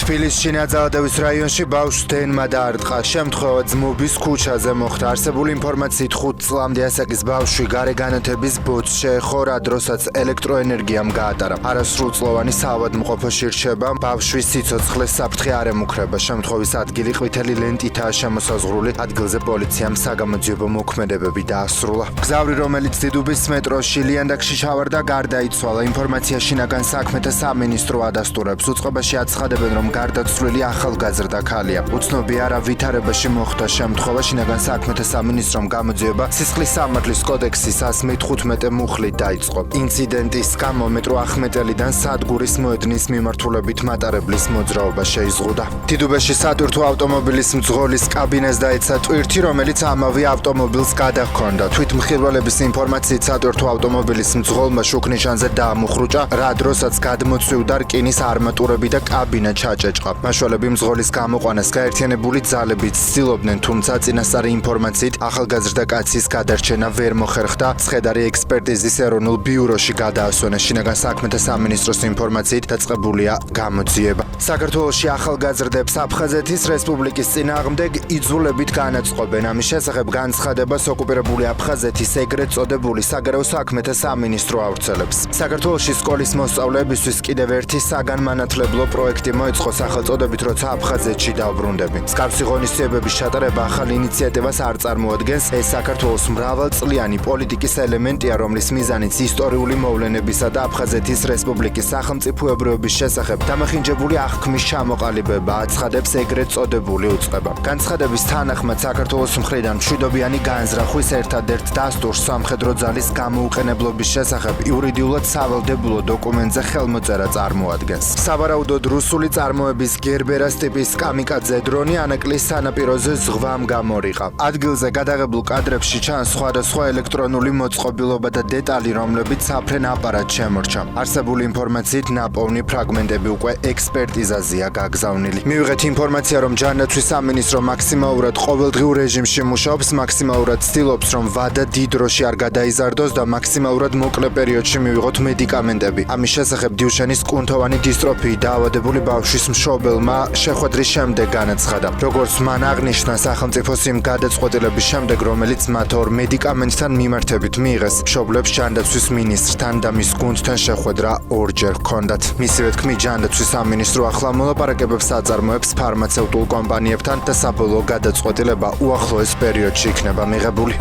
თბილისში ნაძალადევის რაიონში ბავშვს დენმა დაარტყა. შემთხვევა ძმობის ქუჩაზე მოხდა. არსებული ინფორმაციით 5 წლამდე ასაკის ბავშვი გარეგანათების ბოძს შეეხო, რა დროსაც ელექტროენერგიამ გაატარა. არასრულწლოვანი საავადმყოფოში რჩება, ბავშვის სიცოცხლეს საფრთხე არ ემუქრება. შემთხვევის ადგილი ყვითელი ლენტითაა შემოსაზღვრული. ადგილზე პოლიციამ საგამოძიებო მოქმედებები დაასრულა. გზავრი, რომელიც დიდუბის მეტროში ლიანდაგში ჩავარდა, გარდაიცვალა. ინფორმაცია შინაგან საქმეთა სამინისტრო ადასტურებს. უწყებაში აცხადებენ, რომ გარდაცვლილი ახალგაზრდა ქალია. უცნობია რა ვითარებაში მოხდა შემთხვევა. შინაგან საქმეთა სამინისტრომ გამოძიება სისხლის სამართლის კოდექსის 115 მუხლით დაიწყო. ინციდენტის გამო მეტრო ახმეტელიდან სადგურის მოედნის მიმართულებით მატარებლის მოძრაობა შეიზღუდა. დიდუბეში სატვირთო ავტომობილის მძღოლის კაბინას დაეცა ტვირთი, რომელიც ამავე ავტომობილს გადაჰქონდა. თვითმხილველების ინფორმაციით სატვირთო ავტომობილის მძღოლმა შუქნიშანზე დაამუხრუჭა, რა დროსაც გადმოცვივდა რკინის არმატურები და კაბინა ჩაჭეჭყა. მაშველები მძღოლის გამოყვანას გაერთიანებული ძალებით ცდილობდნენ, თუმცა წინასწარი ინფორმაციით ახალგაზრდა კაცის გადარჩენა ვერ მოხერხდა. ცხედარი ექსპერტიზის ეროვნულ ბიუროში გადაასვენეს. შინაგან საქმეთა სამინისტროს ინფორმაციით დაწყებულია გამოძიება. საქართველოში ახალგაზრდებს აფხაზეთის რესპუბლიკის წინააღმდეგ იძულებით განაწყობენ. ამის შესახებ განცხადებას ოკუპირებული აფხაზეთის ეგრეთ წოდებული საგარეო საქმეთა სამინისტრო ავრცელებს. საქართველოში სკოლის მოსწავლეებისთვის კიდევ ერთი საგანმანათლებლო პროექტი მოეწყო სახელწოდებით, როცა აფხაზეთში დავბრუნდები. მსგავსი ღონისძიებების ჩატარება ახალ ინიციატივას არ წარმოადგენს. ეს საქართველოს მრავალწლიანი პოლიტიკის ელემენტია, რომლის მიზანიც ისტორიული მოვლენებისა და აფხაზეთის რესპუბლიკის სახელმწიფოებრიობის შესახებ დამახინჯებული აღქმის ჩამოყალიბება, აცხადებს ეგრეთ წოდებული უწყება. განცხადების თანახმად საქართველოს მხრიდან მშვიდობიანი განზრახვის ერთადერთ დასტურს სამხედრო ძალის გამოუყენებლობის შესახებ იურიდიულად სავალდებულო დოკუმენტზე ხელმოწერა წარმოადგენს. სავარაუდოდ რუსული წარმოების გერბერას ტიპის კამიკაძე დრონი ანაკლის სანაპიროზე ზღვამ გამორიყა. ადგილზე გადაღებულ კადრებში ჩანს სხვადასხვა ელექტრონული მოწყობილობა და დეტალი, რომლებიც საფრენ აპარატს შემორჩა. არსებული ინფორმაციით ნაპოვნი ფრაგმენტები უკვე ექსპერტიზაზეა გაგზავნილი. მივიღეთ ინფორმაცია, რომ ჯანდაცვის სამინისტრო მაქსიმალურად ყოველდღიურ რეჟიმში მუშაობს, მაქსიმალურად ცდილობს, რომ ვადა დიდ დროში არ გადაიზარდოს და მაქსიმალურად მოკლე პერიოდში მივიღოთ მედიკამენტები. ამის შესახებ დიუშენის კუნთოვანი დისტროფიით დაავადებული ბავშვის მშობელმა შეხვედრის შემდეგ განაცხადა. როგორც მან აღნიშნა, სახელმწიფოს იმ გადაწყვეტილების შემდეგ, რომელიც მათ ორ მედიკამენტთან მიმართებით მიიღეს, მშობლებს ჯანდაცვის მინისტრთან და მის გუნდთან შეხვედრა ორჯერ ჰქონდათ. მისივე თქმით, ჯანდაცვის სამინისტრო ახლა მოლაპარაკებებს აწარმოებს ფარმაცევტულ კომპანიებთან და საბოლოო გადაწყვეტილება უახლოეს პერიოდში იქნება მიღებული.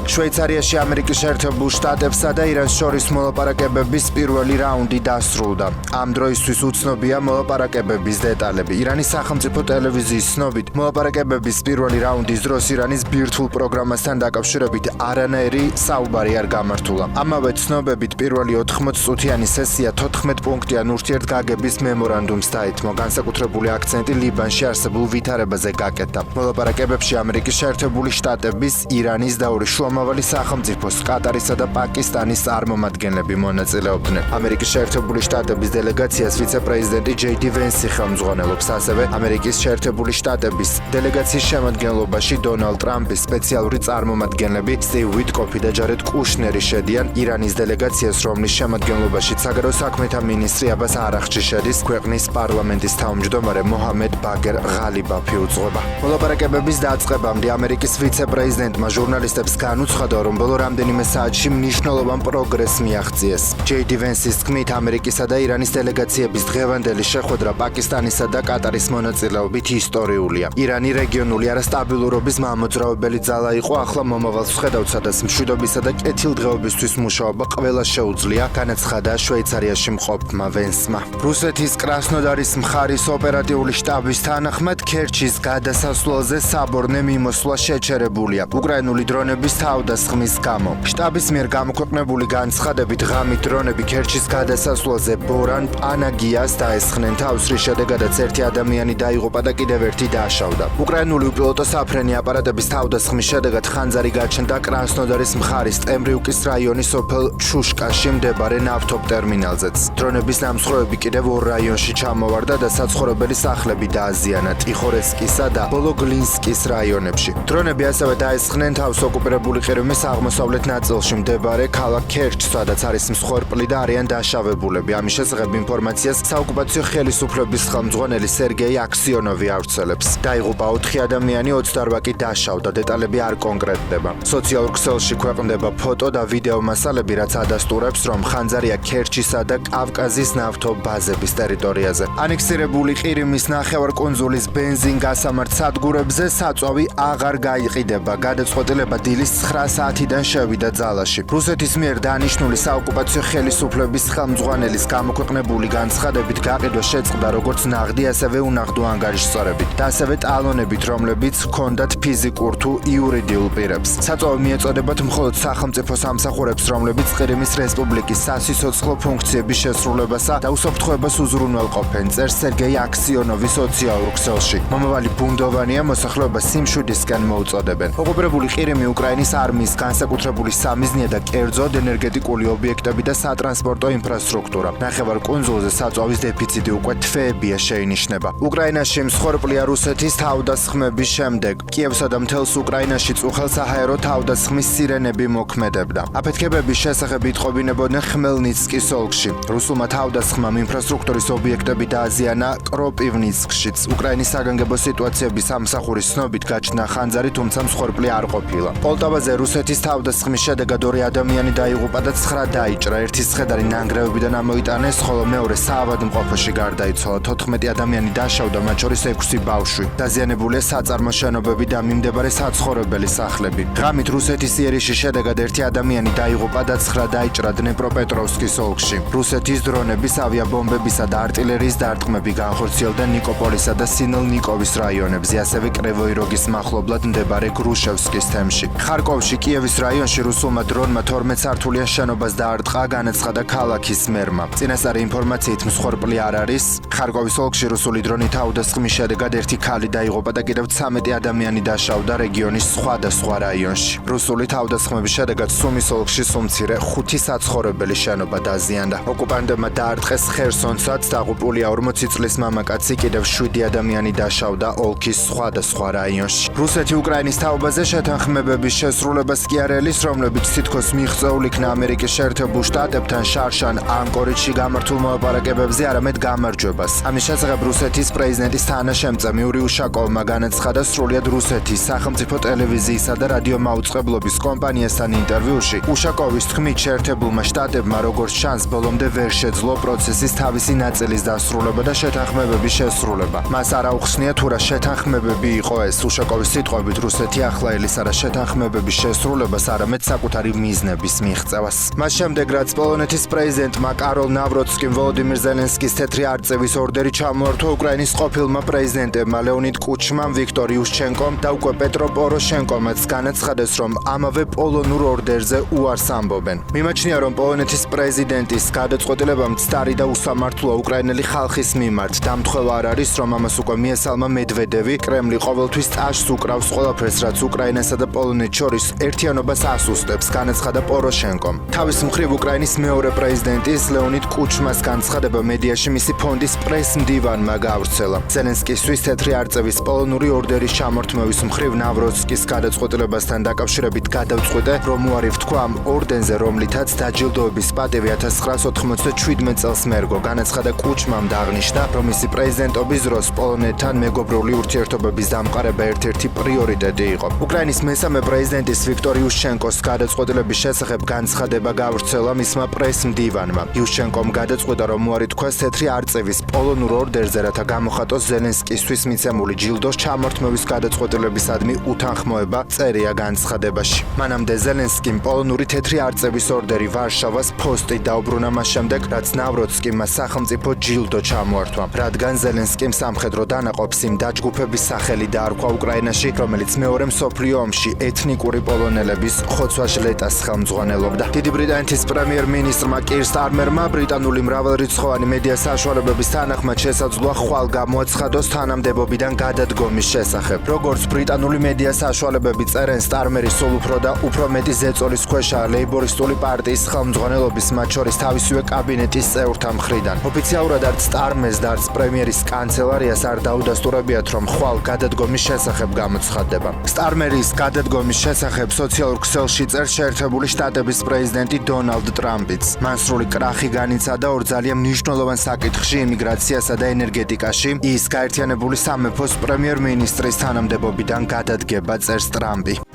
შვეიცარიაში ამერიკის შეერთებულ შტატებსა და ირანს შორის მოლაპარაკებების პირველი რაუნდი დასრულდა. ამ დროისთვის უცნობია მოლაპარაკებების დეტალები. ირანის სახელმწიფო ტელევიზიის ცნობით, მოლაპარაკებების პირველი რაუნდის დროს ირანის ბირთვულ პროგრამასთან დაკავშირებით არანაირი საუბარი არ გამართულა. ამავე ცნობებით, პირველი 80 წუთიანი სესია 14 პუნქტიან ურთიერთგაგების მემორანდუმს დაეთმო. განსაკუთრებული აქცენტი ლიბანში არსებულ ვითარებაზე გაკეთდა. მოლაპარაკებებში ამერიკის შეერთებული შტატების, ირანის და ორი შუამავალი სახელმწიფოს, კატარისა და პაკისტანის წარმომადგენლები მონაწილეობდნენ. ამერიკის შეერთებული შტატების დელეგაციას ვიცე-პრეზიდენტი ჯეი-დი ვენსი ხელმძღვანელობს. ასევე ამერიკის შეერთებული შტატების დელეგაციის შემადგენლობაში დონალდ ტრამპის სპეციალური წარმომადგენლები სტივ ვიტკოფი და ჯარედ კუშნერი შედიან. ირანის დელეგაციას, რომლის შემადგენლობაში საგარეო საქმეთა მინისტრი აბას არაღჩი შედის, ქვეყნის პარლამენტის თავმჯდომარე მოჰამედ ბაგერ ღალიბაფი უძღვება. მოლაპარაკებების დაწყებამდე ამერიკის ვიცე-პრეზიდენტმა ჟურნალისტებს განუცხადა, რომ ბოლო რამდენიმე საათში მნიშვნელოვან პროგრესს მიაღწიეს. ჯეი-დი ვენსის თქმით, ამერიკისა და ირანის დელეგაციების დღევანდელი შეხვედრა პაკისტანისა და კატარის მონაწილეობით ისტორიულია. ირანი რეგიონული არასტაბილურობის მამოძრავებელი ძალა იყო, ახლა მომავალს ვხედავთ, სადაც მშვიდობისა და კეთილდღეობისთვის მუშაობა ყველა შეუძლია, განაცხადა შვეიცარიაში მყოფმა ვენსმა. რუსეთის კრასნოდარის მხარის ოპერატიული შტაბის თანახმად, ქერჩის გადასასვლელზე საბორნე მიმოსვლა შეჩერებულია. უკრაინული დრონების თავდასხმის გამო. შტაბის მიერ გამოქვეყნებული განცხადებით, ღამით დრონები ქერჩის გადასასვლელზე ბორან პანაგიას დაესხნენ თავს, რის შედეგადაც ერთი ადამიანი დაიღუპა და კიდევ ერთი დააშავდა. უკრაინული უპილოტო საფრენი აპარატების თავდასხმის შედეგად ხანძარი გაჩნდა კრასნოდარის მხარის ტემბრიუკის რაიონის სოფელ ჩუშკაში მდებარე ნავთობტერმინალზეც. დრონების ნამსხვრევები კიდევ ორ რაიონში ჩამოვარდა და საცხოვრებელი სახლები დააზიანა ტიხორესკისა და ბოლოგლინსკის რაიონებში. დრონები ასევე დაესხნენ თავს ოკუპირებული ყირიმის აღმოსავლეთ ნაწილში მდებარე ქალაქ ქერჩს, სადაც არის მსხვერპლი და არიან დაშავებულები. ამის შესახებ ინფორმაციას საოკუპაციო ხელისუფლების ხელმძღვანელი სერგეი აქსიონოვი ავრცელებს. დაიღუპა 4 ადამიანი, 28 კი დაშავდა. დეტალები არ კონკრეტდება. სოციალურ ქსელში ქვეყნდება ფოტო და ვიდეო მასალები, რაც ადასტურებს, რომ ხანძარია ქერჩისა და კავკაზის ნავთობ ბაზების ტერიტორიაზე. ანექსირებული ყირიმის ნახევარკუნძულის ბენზინ-გასამართ სადგურებზე საწვავი აღარ გაიყიდება. გადაწყვეტილება დილის 9 საათიდან შევიდა ძალაში. რუსეთის მიერ დანიშნული საოკუპაციო ხელისუფლების ხელმძღვანელის გამოქვეყნებული განცხადებით გაყიდვა შეწყდა როგორც ნაღდი, ასევე უნაღდო ანგარიშსწორებით და ასევე ტალონებით, რომლებიც ჰქონდათ ფიზიკურ თუ იურიდიულ პირებს. საწვავი მიეწოდებათ მხოლოდ სახელმწიფო სამსახურებს, რომლებიც ყირიმის რესპუბლიკის სასიცოცხლო ფუნქციების შესრულებასა და უსაფრთხოებას უზრუნველყოფენ, წერს სერგეი აქსიონოვი სოციალურ ქსელში. მომავალი ბუნდოვანია, მოსახლეობა სიმშვიდისკენ მოუწოდებენ. ოკუპირებული ყირიმი უკრაინის არმიის განსაკუთრებული სამიზნეა და კერძოდ ენერგეტიკული ობიექტები და სატრანსპორტო ინფრასტრუქტურა. ნახევარკუნძულზე საწვავის დეფიციტი უკვე თვეებია შეინიშნება. უკრაინაში მსხვერპლია რუსეთის თავდასხმების შემდეგ. კიევსა და მთელს უკრაინაში წუხელ საჰაერო თავდასხმის სირენები მოქმედებდა. აფეთქებების შესახებ იტყობინებოდნენ ხმელნიცკის ოლქში. რუსულმა თავდასხმამ ინფრასტრუქტურის ობიექტები დააზიანა კროპივნიცკშიც. უკრაინის საგანგებო სიტუაციების სამსახურის ცნობით გაჩნდა ხანძარი, თუმცა მსხვერპლი არ ყოფილა. პოლტავაზე რუსეთის თავდასხმის შედეგად 2 ადამიანი დაიღუპა და 9 დაიჭრა. ერთი ცხედარი ნანგრევებიდან ამოიტანეს, ხოლო მეორე საავადმყოფოში გარდაიცვალა. 14 ადამიანი დაშავდა, მათ შორის 6 ბავშვი. დაზიანებულია საწარმო შენობები და მიმდებარე საცხოვრებელი სახლები. ღამით რუსეთის იერიში შედეგად 1 ადამიანი დაიღუპა და 9 დაიჭრა დნეპროპეტროვსკის ოლქში. რუსეთის დრონების, ავიაბომბებისა და არტილერიის დარტყმები განხორციელდა ნიკოპოლისა და სინელნიკოვის რაიონებზე, ასევე კრევოიროგის მახლობლად მდებარე გრუშევსკის თემში. ხარკოვში, კიევის რაიონში რუსულმა დრონმა 12 სართულიან შენობას დაარტყა, განაცხადა ქალაქის მერმა. წინასწარი ინფორმაციით მსხვერპლი არ არის. ხარკოვის ოლქში რუსული დრონი თავდასხმის შედეგად 1 ქალი დაიღუპა და კიდევ 13 ადამიანი დაშავდა რეგიონის სხვადასხვა რაიონში. რუსული თავდასხმების შედეგად სუმის ოლქში სუმცირე 5 საცხოვრებელი შენობა დაზიანდა. ოკუპანტებმა დაარტყეს ხერსონსაც, დაღუპულია 40 წლის მამაკაცი, კიდევ 7 ადამიანი დაშავდა ოლქის სხვადასხვა რაიონში. რუსეთი უკრაინის თაობაზე შეთანხმებების შესრულებას კი არ ელის, რომლებიც თითქოს მიღწეულ იქნა ამერიკის შეერთებულ შტატებთან შარშან ანკორიჩში გამართულ მოლაპარაკებებზე, არამედ გამარჯვებას. ამის შესახებ რუსეთის პრეზიდენტის თანაშემწე იური უშაკოვმა განაცხადა სრულიად რუსეთის სახელმწიფო ტელევიზიისა და რადიო მაუწყებლობის კომპანიასთან ინტერვიუში. უშაკოვის თქმით, შეერთებულმა შტატებმა როგორც ჩანს, ბოლომდე ვერ შეძლო პროცესის თავისი ნაწილის დასრულება და შეთანხმებების შესრულება. მას არ აუხსნია თუ რა შეთანხმებები იყო ეს. უშაკოვის სიტყვებით, რუსეთი ახლა ელის არა შეთანხმებების შესრულებას, არამედ საკუთარი მიზნების მიღწევას. მას შემდეგ, რაც პოლონეთის პრეზიდენტმა კაროლ ნავროცკიმ ვოლოდიმირ ზელენსკის თეთრი არწივის ორდერი ჩამოართვა, უკრაინის ყოფილმა პრეზიდენტებმა ლეონიდ კუჩმამ, ვიქტორ იუშჩენკომ და უკვე პეტრო პოროშენკომაც განაცხადეს, რომ ამავე პოლონურ ორდერზე უარს ამბობენ. მიმაჩნია, რომ პოლონეთის პრეზიდენტის გადაწყვეტილება მცდარი და უსამართლოა უკრაინელი ხალხის მიმართ. დამთხევა არ არის, რომ ამას უკვე მიესალმა მედვედევი. კრემლი ყოველთვის ტაშს უკრავს ყველაფერს, რაც უკრაინასა და პოლონეთს შორის ერთიანობას ასუსტებს, განაცხადა პოროშენკომ. თავის მხრივ უკრაინის მეორე პრეზიდენტის ლეონიდ კუჩმას განცხადება მედიაში მისი ფონდის პრეს-მდივანმა გაავრცელა. ზელენსკისთვის თეთრი არწივის პოლონური ორდერის ჩამორთმევის მხრივ ნავროცკის გადაწყვეტილებასთან დაკავშირებით გადავწყვიტე, რომ უარი ვთქვა ამ ორდენზე, რომლითაც დაჯილდოების პატივი 1997 წელს მერგო. განაცხადა კუჩმამ და აღნიშნა, რომ მისი პრეზიდენტობის დროს პოლონეთთან მეგობრული ურთიერთობების დამყარება ერთ-ერთი პრიორიტეტი იყო. უკრაინის მესამე პრეზიდენტის ვიქტორ იუშჩენკოს გადაწყვეტილების შესახებ განცხადება გავრცელა მისმა პრეს-მდივანმა. იუშჩენკომ გადაწყვიტა, რომ უარი თქვას თეთრი არწივის პოლონურ ორდერზე, რათა გამოხატოს ზელენსკისთვის მიცემული ჯილდოს ჩამორთმევის გადაწყვეტილებისადმი უთანხმოება, წერია განცხადებაში. მანამდე ზელენსკიმ პოლონური თეთრი არწივის ორდერი ვარშავას ფოსტით დაუბრუნა მას შემდეგ, რაც ნავროცკიმ მას სახელმწიფო ჯილდო ჩამოართვა. რადგან ზელენსკიმ სამხედრო დანაყოფს იმ დაჯგუფების სახელი დაარქვა უკრაინაში, რომელიც მეორე მსოფლიო ომში ეთნიკური პოლონელების ხოცვა ჟლეტას ხელმძღვანელობდა. დიდი ბრიტანეთის პრემიერ-მინისტრმა კირ სტარმერმა ბრიტანული მრავალრიცხოვანი მედია საშუალებების თანახმად შესაძლოა ხვალ გამოაცხადოს თანამდებობიდან გადადგომის შესახებ. როგორც ბრიტანული მედია საშუალებები წერენ, სტარმერი სულ უფრო და უფრო მეტი ზეწოლის ქვეშაა ლეიბორისტული პარტიის ხელმძღვანელობის, მათ შორის თავისივე კაბინეტის წევრთა მხრიდან. ოფიციალურად არც სტარმერს და არც პრემიერის კანცელარიას არ დაუდასტურებიათ, რომ ხვალ გადადგომის შესახებ გამოცხადდება. სტარმერის გადადგომის შესახებ შესახებ სოციალურ ქსელში წერს შეერთებული შტატების პრეზიდენტი დონალდ ტრამპიც. მან სრული კრახი განიცადა ორ ძალიან მნიშვნელოვან საკითხში იმიგრაციასა და ენერგეტიკაში. ის გაერთიანებული სამეფოს პრემიერ-მინისტრის თანამდებობიდან გადადგება, წერს ტრამპი.